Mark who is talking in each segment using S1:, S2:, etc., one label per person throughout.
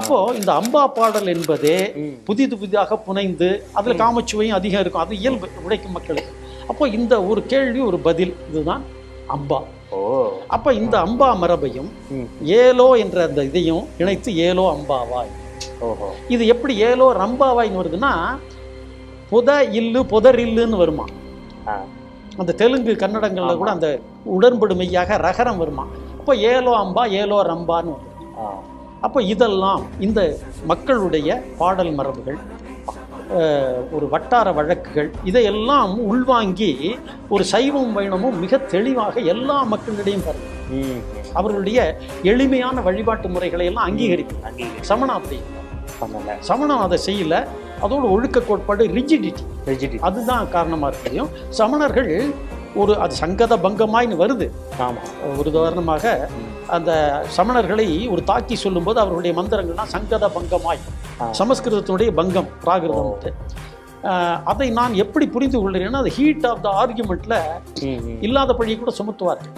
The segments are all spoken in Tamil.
S1: அப்போ இந்த அம்பா பாடல் என்பதே புதிதாக புனைந்து அதுல காமச்சுவையும் அதிகம் இருக்கும். அது இயல்பு உழைக்கும் மக்களுக்கு. அப்போ இந்த ஒரு கேள்வி ஒரு பதில், இதுதான் அம்பா. அப்ப இந்த அம்பா மரபையும் ஏலோ என்ற அந்த இதையும் இணைத்து ஏலோ அம்பாவாய். இது எப்படி ஏலோ ரம்பாவாய்ன்னு வருதுன்னா, புத இல்லு புதர் இல்லுன்னு வருமா. அந்த தெலுங்கு கன்னடங்கள்ல கூட அந்த உடன்படுமையாக ரகரம் வருமா. அப்போ ஏலோ அம்பா ஏலோ ரம்பான்னு வருது. அப்போ இதெல்லாம் இந்த மக்களுடைய பாடல் மரபுகள், ஒரு வட்டார வழக்குகள், இதையெல்லாம் உள்வாங்கி ஒரு சைவம் வைணமும் மிக தெளிவாக எல்லா மக்களிடையும் பாருங்க அவர்களுடைய எளிமையான வழிபாட்டு முறைகளை எல்லாம் அங்கீகரிக்கும். சமணம் அப்படி சமணம் அதை செய்யல. அதோட ஒழுக்க கோட்பாடு ரிஜிடிட்டி அதுதான் காரணமாக தெரியும். சமணர்கள் ஒரு அது சங்கத பங்கமாயின்னு வருது. ஒரு உதாரணமாக அந்த சமணர்களை ஒரு தாக்கி சொல்லும்போது அவர்களுடைய மந்திரங்கள்லாம் சங்கத பங்கமாய், சமஸ்கிருதத்தினுடைய பங்கம் பிராகிருதம். அதை நான் எப்படி புரிந்து கொள்கிறேன்னா, அது ஹீட் ஆஃப் த ஆர்குமெண்ட்ல இல்லாத பழியை கூட சுமத்துவார்கள்.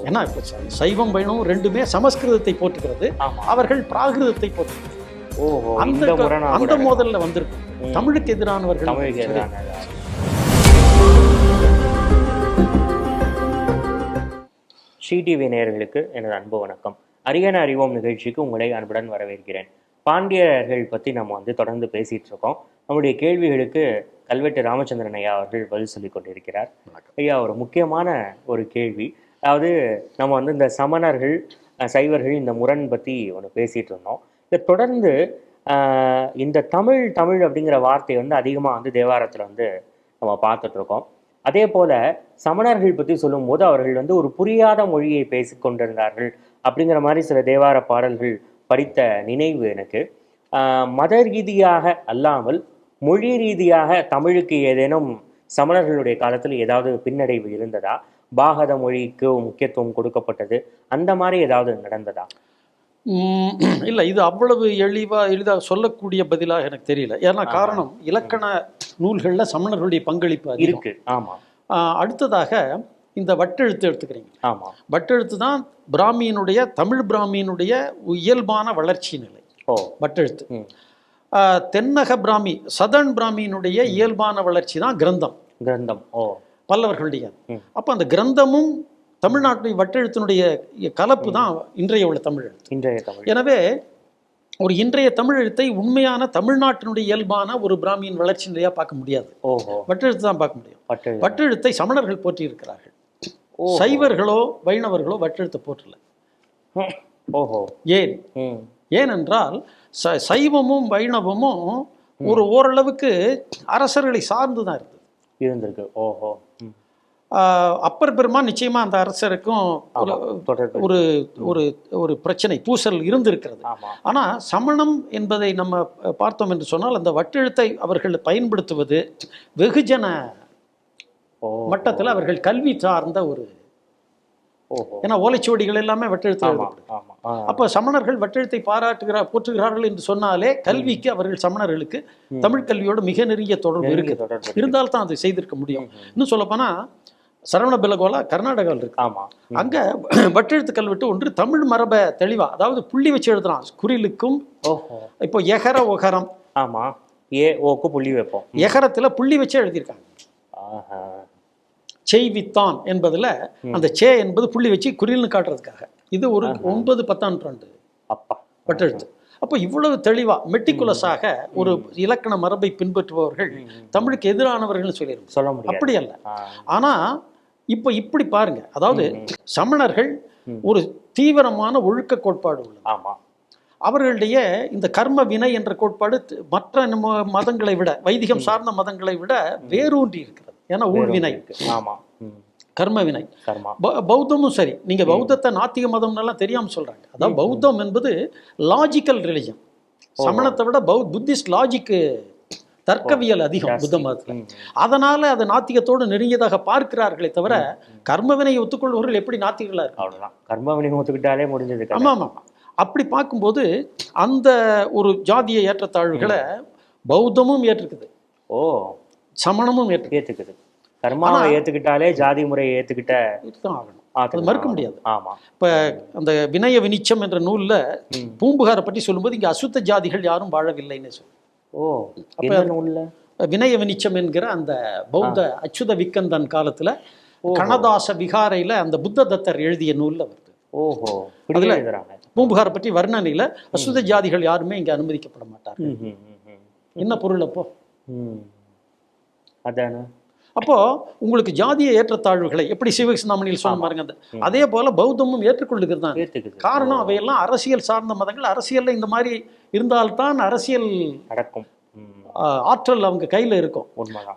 S1: ஏன்னா இப்போ சைவம் வைணவம் ரெண்டுமே சமஸ்கிருதத்தை போற்றுகிறது, அவர்கள் பிராகிருதத்தை போற்றுகிறது. அந்த மோதல்ல வந்திருக்கு தமிழுக்கு எதிரானவர்கள்.
S2: ஸ்ரீடிவி நேயர்களுக்கு எனது அன்பு வணக்கம். அறியன அறிவோம் நிகழ்ச்சிக்கு உங்களை அன்புடன் வரவேற்கிறேன். பாண்டியர்கள் பற்றி நம்ம தொடர்ந்து பேசிட்டு இருக்கோம். நம்முடைய கேள்விகளுக்கு கல்வெட்டு ராமச்சந்திரன் ஐயா அவர்கள் பதில் சொல்லி கொண்டிருக்கிறார். ஐயா, ஒரு முக்கியமான ஒரு கேள்வி. அதாவது நம்ம இந்த சமணர்கள் சைவர்கள் இந்த முரண் பற்றி ஒன்று பேசிட்டு இருந்தோம். இதை தொடர்ந்து இந்த தமிழ் அப்படிங்கிற வார்த்தை அதிகமாக தேவாரத்தில் நம்ம பார்த்துட்ருக்கோம். அதே போல் சமணர்கள் பற்றி சொல்லும்போது அவர்கள் ஒரு புரியாத மொழியை பேசி கொண்டிருந்தார்கள் அப்படிங்கிற மாதிரி சில தேவார பாடல்கள் படித்த நினைவு எனக்கு. மத ரீதியாக அல்லாமல் மொழி ரீதியாக தமிழுக்கு ஏதேனும் சமணர்களுடைய காலத்தில் ஏதாவது பின்னடைவு இருந்ததா? பாகத மொழிக்கு முக்கியத்துவம் கொடுக்கப்பட்டது, அந்த மாதிரி ஏதாவது நடந்ததா?
S1: இல்லை, இது அவ்வளவு எளிதாக சொல்லக்கூடிய பதிலாக எனக்கு தெரியல. ஏன்னா காரணம், இலக்கண நூல்களில் சமணர்களுடைய பங்களிப்பு இருக்கு. அடுத்ததாக இந்த வட்டெழுத்து எடுத்துக்கிறீங்க. வட்டெழுத்து தான் பிராமியினுடைய, தமிழ் பிராமியினுடைய இயல்பான வளர்ச்சி நிலை வட்டெழுத்து. தென்னக பிராமி, சதர்ன் பிராமியினுடைய இயல்பான வளர்ச்சி தான் கிரந்தம். பல்லவர்களுடைய. அப்போ அந்த கிரந்தமும் தமிழ்நாட்டுடைய வட்டெழுத்தினுடைய கலப்பு தான் இன்றைய உள்ள தமிழ் எழுத்து. எனவே ஒரு இன்றைய தமிழ் எழுத்தை உண்மையான தமிழ்நாட்டினுடைய இயல்பான ஒரு பிராமியின் வளர்ச்சி நிலையா பார்க்க முடியாது. வட்டெழுத்து தான் பார்க்க முடியும். வட்டெழுத்தை சமணர்கள் போற்றி இருக்கிறார்கள். சைவர்களோ வைணவர்களோ வட்டெழுத்தை போற்றல. ஏனென்றால் சைவமும் வைணவமும் ஒரு ஓரளவுக்கு அரசர்களை சார்ந்துதான் இருந்திருக்கு. அப்பர் பெருமான் நிச்சயமா அந்த அரசருக்கும் ஒரு ஒரு ஒரு பிரச்சனை, பூசல் இருந்திருக்கிறது. ஆனா சமணம் என்பதை நம்ம பார்த்தோம் என்று சொன்னால், அந்த வட்டெழுத்தை அவர்கள் பயன்படுத்துவது வெகுஜன மட்டத்தில் அவர்கள் கல்வி சார்ந்த ஒரு, ஏன்னா ஓலைச்சுவடிகள் எல்லாமே வட்டெழுத்து. அப்ப சமணர்கள் வட்டெழுத்தை போற்றுகிறார்கள் என்று சொன்னாலே கல்விக்கு அவர்கள் சமணர்களுக்கு தமிழ் கல்வியோடு மிக நெருங்கிய தொடர்பு இருக்கு. இருந்தால்தான் அதை செய்திருக்க முடியும். இன்னும் சொல்லப்போனா சரவண பெலகோலா கர்நாடகாவில் இருக்கு. அங்க வட்டெழுத்து கல்வெட்டு ஒன்று தமிழ் மரபை தெளிவா, அதாவது புள்ளி வச்சு எழுதுறான் குறிலுக்கும். இப்போ எகர ஒகரம்,
S2: புள்ளி வைப்போம்.
S1: எகரத்துல புள்ளி வச்சு எழுதியிருக்காங்க. செய்வித்தான் என்பதுல அந்த சே என்பது புள்ளி வச்சு குறில்னு காட்டுறதுக்காக. இது ஒரு 9-10ஆம் நூற்றாண்டு வட்டெழுத்து. அப்போ இவ்வளவு தெளிவா மெட்டிகுலஸாக ஒரு இலக்கண மரபை பின்பற்றுபவர்கள் தமிழுக்கு எதிரானவர்கள் சொல்ல முடியும். அப்படி அல்ல. ஆனா இப்ப இப்படி பாருங்க, அதாவது சமணர்கள் ஒரு தீவிரமான ஒழுக்க கோட்பாடு உள்ளது. அவர்களுடைய இந்த கர்ம வினை என்ற கோட்பாடு மற்ற மதங்களை விட, வைதிகம் சார்ந்த மதங்களை விட வேரூன்றி இருக்கிறது. ஏன்னா ஊழ்வினை, கர்ம வினை. பௌத்தமும் சரி, நீங்க பௌத்தத்தை நாத்திக மதம்னெல்லாம் தெரியாம சொல்றாங்க. அதாவது பௌத்தம் என்பது லாஜிக்கல் ரிலிஜன். சமணத்தை விட புத்திஸ்ட் லாஜிக்கு, தர்க்கவியல் அதிகம் புத்த மதத்தில். அதனால அது நாத்திகத்தோடு நெருங்கியதாக பார்க்கிறார்களே தவிர, கர்மவினை ஒத்துக்கொள்வர்கள் எப்படி நாத்திகளா இருக்கு?
S2: கர்மவினை ஒத்துக்கிட்டாலே முடிஞ்சது.
S1: ஆமா. அப்படி பார்க்கும்போது அந்த ஒரு ஜாதிய ஏற்றத்தாழ்வுகளை பௌத்தமும் ஏற்றுக்குது, சமணமும் ஏற்றுக்குது.
S2: கர்மாவை ஏத்துக்கிட்டாலே ஜாதி முறையை ஏத்துக்கிட்ட
S1: ஆகணும். அது மறுக்க முடியாது.
S2: ஆமா.
S1: இப்ப அந்த வினய வினிச்சம் என்ற நூல்ல பூம்புகாரை பற்றி சொல்லும்போது இங்க அசுத்த ஜாதிகள் யாரும் வாழவில்லைன்னு சொல்லு.
S2: ஓ, அப்ப நூல்ல
S1: வினய வினிச்சம் என்கிற அந்த பௌத்த அச்சுத விக்கந்தன் காலத்துல கணதாச விகாரையில அந்த புத்த தத்தர் எழுதிய நூல்ல வருது.
S2: ஓஹோ,
S1: அதுல பூம்புகாரை பற்றி வர்ணனையில அசுத்த ஜாதிகள் யாருமே இங்க அனுமதிக்கப்பட மாட்டாங்க. என்ன பொருள் அப்போ?
S2: அதான.
S1: அப்போ உங்களுக்கு ஜாதிய ஏற்றத்தாழ்வுகளை எப்படி சிவகிருஷ்ணாமணியில் சொன்ன பாருங்க, அதே போல பௌத்தமும் ஏற்றுக்கொள்ளுகிறது தான். காரணம் அவையெல்லாம் அரசியல் சார்ந்த மதங்கள். அரசியல்ல இந்த மாதிரி இருந்தால்தான் அரசியல் நடக்கும், ஆற்றல் அவங்க கையில இருக்கும்.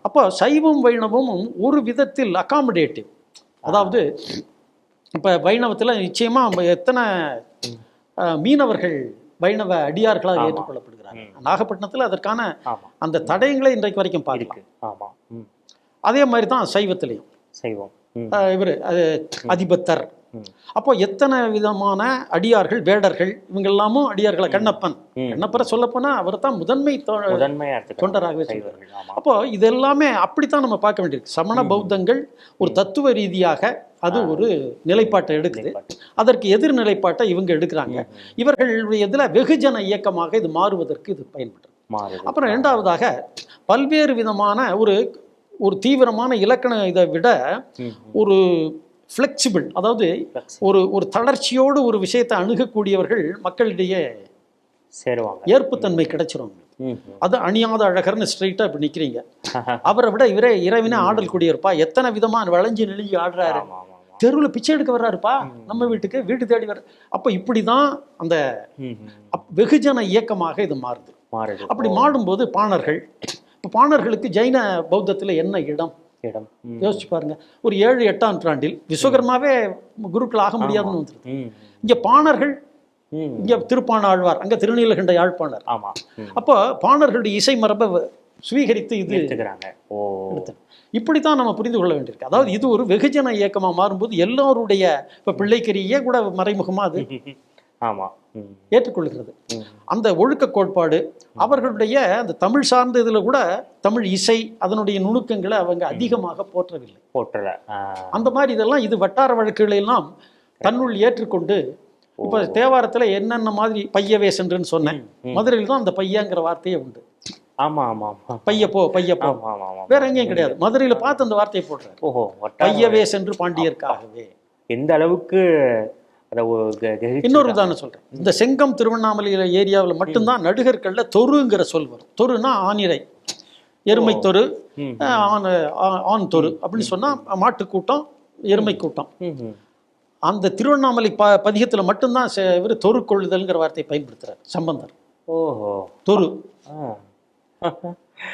S1: அப்போ சைவம் வைணவமும் ஒரு விதத்தில் அகாமடேட்டிவ். அதாவது இப்ப வைணவத்துல நிச்சயமா எத்தனை மீனவர்கள் வைணவ அடியார்களாக ஏற்றுக்கொள்ளப்படுகிறாங்க. நாகப்பட்டினத்துல அதற்கான அந்த தடயங்களை இன்றைக்கு வரைக்கும் பார்க்கலாம். அதே மாதிரி தான் சைவத்திலையும் சைவம் இவர் அதிபத்தர். அப்போ எத்தனை விதமான அடியார்கள், வேடர்கள், இவங்க எல்லாமும் அடியார்களை. கண்ணப்பரை சொல்ல போனா அவர் தான் முதன்மை தொண்டராகவே செய்வார்கள். அப்போ இது எல்லாமே அப்படித்தான் நம்ம பார்க்க வேண்டியிருக்கு. சமண பௌத்தங்கள் ஒரு தத்துவ ரீதியாக அது ஒரு நிலைப்பாட்டை எடுக்குது, அதற்கு எதிர் நிலைப்பாட்டை இவங்க எடுக்கிறாங்க. இவர்களுடைய இதுல வெகுஜன இயக்கமாக இது மாறுவதற்கு இது பயன்படுது. அப்புறம் இரண்டாவதாக பல்வேறு விதமான ஒரு தீவிரமான இலக்கண இதை விட ஒரு ஃப்ளெக்சிபிள், அதாவது ஒரு தளர்ச்சியோடு ஒரு விஷயத்தை அணுகக்கூடியவர்கள் மக்களிடையே சேருவாங்க. ஏற்புத்தன்மை கிடைச்சிரும். அது அணியாத அழகர்னு ஸ்ட்ரைட்டா இப்படி நிக்கிறீங்க. அவரை விட இவரே இறைவனே ஆடல் கூடியிருப்பா. எத்தனை விதமான வளைஞ்சு நெளிஞ்சு ஆடுறாரு, தெருவில் பிச்சை எடுக்க வர்றாருப்பா நம்ம வீட்டு தேடி வர்ற. அப்ப இப்படிதான் அந்த வெகுஜன இயக்கமாக இது மாறுது. அப்படி மாறும்போது பாணர்கள், பாணர்களுக்கு ஜைன பௌத்தத்துல என்ன இடம் யோசிச்சு பாருங்க. ஒரு 7-8ஆம் நூற்றாண்டில் விஸ்வகர்மாவே குருக்கள் ஆக முடியாதுன்னு வந்துருது. இங்க பாணர்கள், இங்க திருப்பாணாழ்வார், அங்க திருநீலகண்ட யாழ்ப்பாணர். அப்போ பாணர்களுடைய இசை மரபை சுவீகரித்து இது இப்படித்தான் நம்ம புரிந்து கொள்ள வேண்டியிருக்கு. அதாவது இது ஒரு வெகுஜன இயக்கமா மாறும்போது எல்லாருடைய இப்ப பிள்ளைக்கரியே கூட மறைமுகமா அது ஏற்றுக்கொள்கிறது. அந்த ஒழுக்க கோட்பாடு, அவர்களுடைய அந்த தமிழ் சார்ந்த இதுல கூட தமிழ் இசை அதனுடைய நுணுக்கங்களை அவங்க அதிகமாக போற்றல. அந்த மாதிரி இதெல்லாம் இது வட்டார வழக்குகளை எல்லாம் தன்னுள் ஏற்றுக்கொண்டு இப்ப தேவாரத்துல என்னென்ன மாதிரி பையவே சென்றுன்னு சொன்னேன். மதுரையில் தான் அந்த பையங்கிற வார்த்தையே உண்டு. பையப்போ வேற எங்கேயும் கிடையாது. மதுரையில பார்த்து அந்த வார்த்தையை போடுறாரு. பையவே சென்று பாண்டியர்க்காகவே. எந்த அளவுக்கு இன்னொரு உதாரணம் சொல்றேன். இந்த செங்கம் திருவண்ணாமலை ஏரியாவில் மட்டும்தான் நடுகர்கள்ல தொருங்கிற சொல் வரும். தொருனா ஆனிரை, எருமை தொரு, ஆண் தொரு அப்படின்னு சொன்னா மாட்டு கூட்டம், எருமை கூட்டம். அந்த திருவண்ணாமலை பதிகத்துல மட்டும்தான் இவர் தொரு கொள்ளுதல்ங்கிற வார்த்தையை பயன்படுத்துறாரு சம்பந்தர். தொரு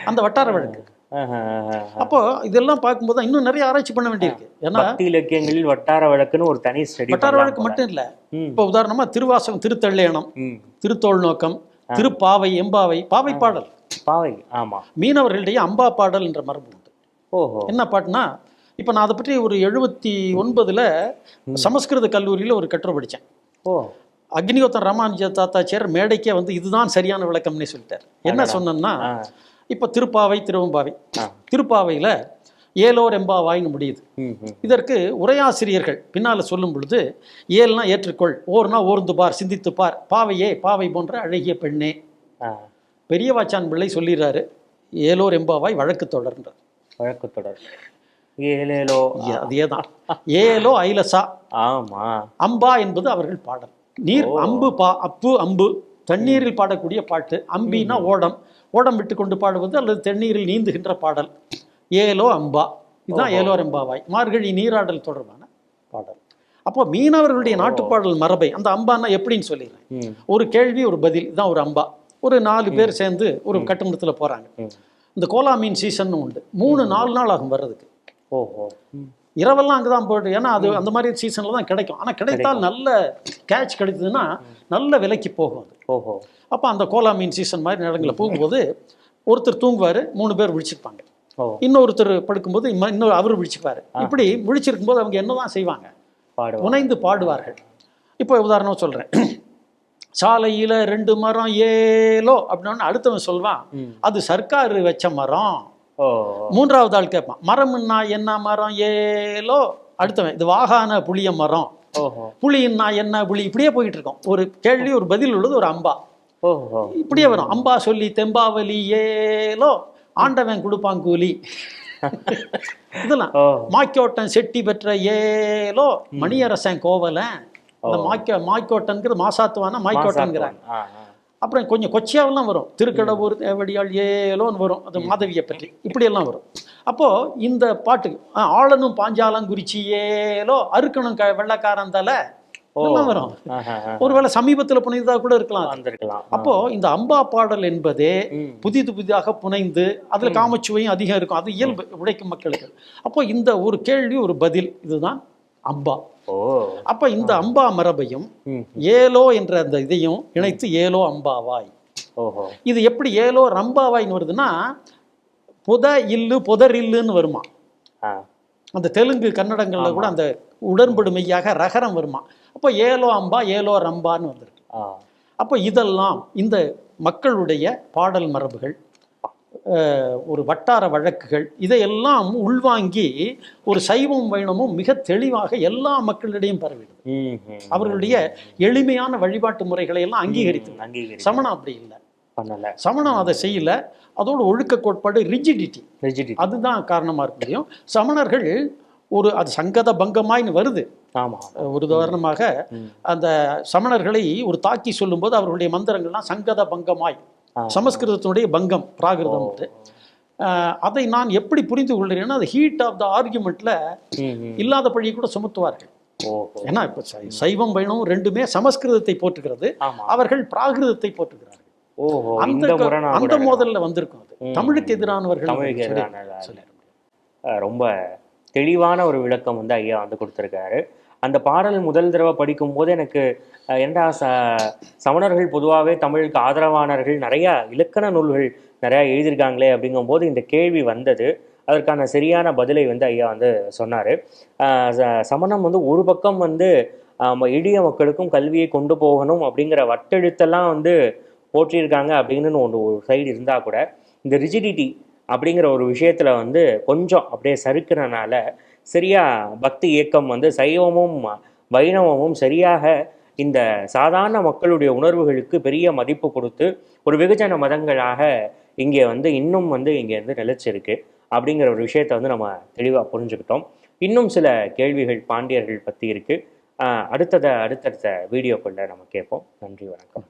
S1: அந்த வட்டார வழக்கு. அப்போ இதெல்லாம் பார்க்கும்போது இன்னும் நிறைய ஆராய்ச்சி பண்ண வேண்டியிருக்கு. ஏன்னா இலக்கியங்களில் வட்டார வழக்குன்னு ஒரு தனி ஸ்டடி. வட்டார வழக்கு மட்டும் இல்ல, இப்ப உதாரணமா திருவாசகம், திருத்தள்ளையணம், திருத்தோள் நோக்கம், திருப்பாவை, எம்பாவை, பாவை பாடல், பாவை மீனவர்களுடைய அம்பா பாடல் என்ற மரபு உண்டு. என்ன பாட்டுனா, இப்ப நான் அதை பற்றி ஒரு 79ல் சமஸ்கிருத கல்லூரியில ஒரு கட்டுரை படித்தேன். அக்னிஹோத்திரம் ராமானுஜ தாத்தாச்சியார் மேடைக்கே வந்து இதுதான் சரியான விளக்கம்னே சொல்லிட்டார். என்ன சொன்னா, இப்ப திருப்பாவை, திருவம்பாவை, திருப்பாவையில ஏலோர் எம்பாவாய்னு முடியுது. இதற்கு உரையாசிரியர்கள் பின்னால சொல்லும் பொழுது, ஏல்னா ஏற்றுக்கொள், ஓர்னா ஓர்ந்து பார், சிந்தித்து பார், பாவையே பாவை போன்ற அழகிய பெண்ணே. பெரியவாச்சான் பிள்ளை சொல்லிடுறாரு, ஏலோர் எம்பாவாய் வழக்கு தொடர்ன்றார். வழக்கு தொடர் ஏலேலோ, அதேதான். ஏலோ ஐலசா, ஆமா. அம்பா என்பது அவர்கள் பாடல். நீர் அம்பு, அப்பு அம்பு, தண்ணீரில் பாடக்கூடிய பாட்டு. அம்பினா ஓடம், ஓடம் விட்டு கொண்டு பாடுவது அல்லது தண்ணீரில் நீந்துகின்ற பாடல். ஏலோ அம்பா, இதுதான் ஏலோர் எம்பாவாய். மார்கழி நீராடல் தொடர்பான பாடல். அப்போ மீனவர்களுடைய நாட்டுப்பாடல் மரபை அந்த அம்பான்னா எப்படின்னு சொல்லிடுறேன். ஒரு கேள்வி ஒரு பதில், இதுதான் ஒரு அம்பா. ஒரு 4 பேர் சேர்ந்து ஒரு கட்டுமரத்துல போறாங்க. இந்த கோலா மீன் சீசன் உண்டு. 3-4 நாள் ஆகும் வர்றதுக்கு. இரவெல்லாம் அங்கதான் போயிட்டு, ஏன்னா அது அந்த மாதிரி சீசன்ல தான் கிடைக்கும். ஆனா கிடைத்தால் நல்ல கேட்ச் கிடைத்ததுன்னா நல்ல விலைக்கு போகும் அது. அப்ப அந்த கோலா மீன் சீசன் மாதிரி இடங்களை போகும்போது ஒருத்தர் தூங்குவாரு, 3 பேர் விழிச்சிருப்பாங்க. இன்னொருத்தர் படுக்கும்போது இன்னொரு அவரு விழிச்சுப்பாரு. இப்படி விழிச்சிருக்கும் போது அவங்க என்னதான் செய்வாங்க, புனைந்து பாடுவார்கள். இப்போ உதாரணம் சொல்றேன். சாலையில 2 மரம் ஏலோ அப்படின்னா அடுத்தவன் சொல்வான், அது சர்க்காரு வச்ச மரம். 3வது ஆள் கேட்பான், மரம்னா என்ன மரம் ஏலோ, அடுத்தவன் இது வாகான புளிய மரம்,
S2: ஓஹோ
S1: புளின்னா என்ன, புளி, இப்படியே போயிட்டு இருக்கோம். ஒரு கேள்வி ஒரு பதில் உள்ளது ஒரு அம்பா,
S2: ஓஹோ
S1: இப்படியே வரும். அம்பா சொல்லி தெம்பாவலி ஏலோ, ஆண்டவன் கொடுப்பான் கூலி, இதெல்லாம்.
S2: ஓ
S1: மாக்கோட்டன் செட்டி பெற்ற ஏலோ, மணியரசன் கோவலன். இந்த மாய்க்கோட்டன்கிறது மாசாத்துவானா மாய்க்கோட்டன்கிறாங்க. அப்புறம் கொஞ்சம் கொச்சியாவெல்லாம் வரும். திருக்கடவுர் தேவடியாள் ஏலோன்னு வரும், அது மாதவியை பற்றி, இப்படியெல்லாம் வரும். அப்போது இந்த பாட்டுக்கு ஆளனும் பாஞ்சாலம் குறிச்சி ஏலோ, அறுக்கணும் வெள்ளக்காரன் தலை, இதெல்லாம் வரும். ஒருவேளை சமீபத்தில் புனைந்ததாக கூட இருக்கலாம். அப்போ இந்த அம்பா பாடல் என்பதே புதிதாக புனைந்து அதில் காமச்சுவையும் அதிகம் இருக்கும். அது இயல்பு உழைக்கும் மக்களுக்கு. அப்போ இந்த ஒரு கேள்வி ஒரு பதில், இதுதான் அம்பா. அப்ப இந்த அம்பா மரபையும் ஏலோ என்ற அந்த இதையும் இணைத்து ஏலோ அம்பாவாய். இது எப்படி ஏலோ ரம்பாவாய்ன்னு வருதுன்னா, புத இல்லு புதர் இல்லுன்னு வருமா. அந்த தெலுங்கு கன்னடங்கள்ல கூட அந்த உடன்படுமையாக ரகரம் வருமா. அப்போ ஏலோ அம்பா ஏலோ ரம்பான்னு வந்திருக்கு. அப்போ இதெல்லாம் இந்த மக்களுடைய பாடல் மரபுகள், ஒரு வட்டார வழக்குகள், இதையெல்லாம் உள்வாங்கி ஒரு சைவம் வைணமும் மிக தெளிவாக எல்லா மக்களிடையும் பரவிடுது. அவர்களுடைய எளிமையான வழிபாட்டு முறைகளை எல்லாம் அங்கீகரித்து. சமணம் அப்படி இல்லை. சமணம் அதை செய்யல. அதோட ஒழுக்க கோட்பாடு ரிஜிடிட்டி, அதுதான் காரணமா இருக்க முடியும். சமணர்கள் ஒரு அது சங்கத பங்கமாயின்னு வருது. ஒரு உதாரணமாக அந்த சமணர்களை ஒரு தாக்கி சொல்லும்போது அவர்களுடைய மந்திரங்கள்லாம் சங்கத பங்கமாய், சமஸ்கிருதத்தினுடைய பங்கம் பிராகிருதம். அதை நான் எப்படி புரிந்து கொள்கிறேன்னா, அது ஹீட் ஆஃப் த ஆர்குமெண்ட்ல இல்லாத பழியை கூட சுமத்துவார்கள். ஏன்னா இப்போ சைவம் வைணவம் ரெண்டுமே சமஸ்கிருதத்தை போற்றுகிறது, அவர்கள் பிராகிருதத்தை போற்றுகிறார்கள். அந்த மோதல்ல வந்திருக்கும். அது தமிழுக்கு எதிரானவர்கள்.
S2: ரொம்ப தெளிவான ஒரு விளக்கம் வந்து ஐயா வந்து கொடுத்துருக்காரு. அந்த பாடல் முதல் தடவை படிக்கும் போது எனக்கு ஏண்டா சமணர்கள் பொதுவாகவே தமிழுக்கு ஆதரவானவர்கள், நிறையா இலக்கண நூல்கள் நிறையா எழுதியிருக்காங்களே அப்படிங்கும்போது இந்த கேள்வி வந்தது. அதற்கான சரியான பதிலை வந்து ஐயா வந்து சொன்னார். சமணம் வந்து ஒரு பக்கம் வந்து எளிய மக்களுக்கும் கல்வியை கொண்டு போகணும் அப்படிங்கிற வட்டெழுத்தெல்லாம் வந்து போற்றியிருக்காங்க அப்படின்னு ஒரு சைடு இருந்தால் கூட, இந்த ரிஜிடிட்டி அப்படிங்கிற ஒரு விஷயத்தில் வந்து கொஞ்சம் அப்படியே சறுக்கிறனால சரியாக பக்தி இயக்கம் வந்து சைவமும் வைணவமும் சரியாக இந்த சாதாரண மக்களுடைய உணர்வுகளுக்கு பெரிய மதிப்பு கொடுத்து ஒரு வெகுஜன மதங்களாக இங்கே வந்து இன்னும் வந்து இங்கே வந்து நிலைச்சிருக்கு அப்படிங்கிற ஒரு விஷயத்தை வந்து நம்ம தெளிவாக புரிஞ்சுக்கிட்டோம். இன்னும் சில கேள்விகள் பாண்டியர்கள் பற்றி இருக்குது. அடுத்தடுத்த வீடியோக்குள்ளே நம்ம கேட்போம். நன்றி, வணக்கம்.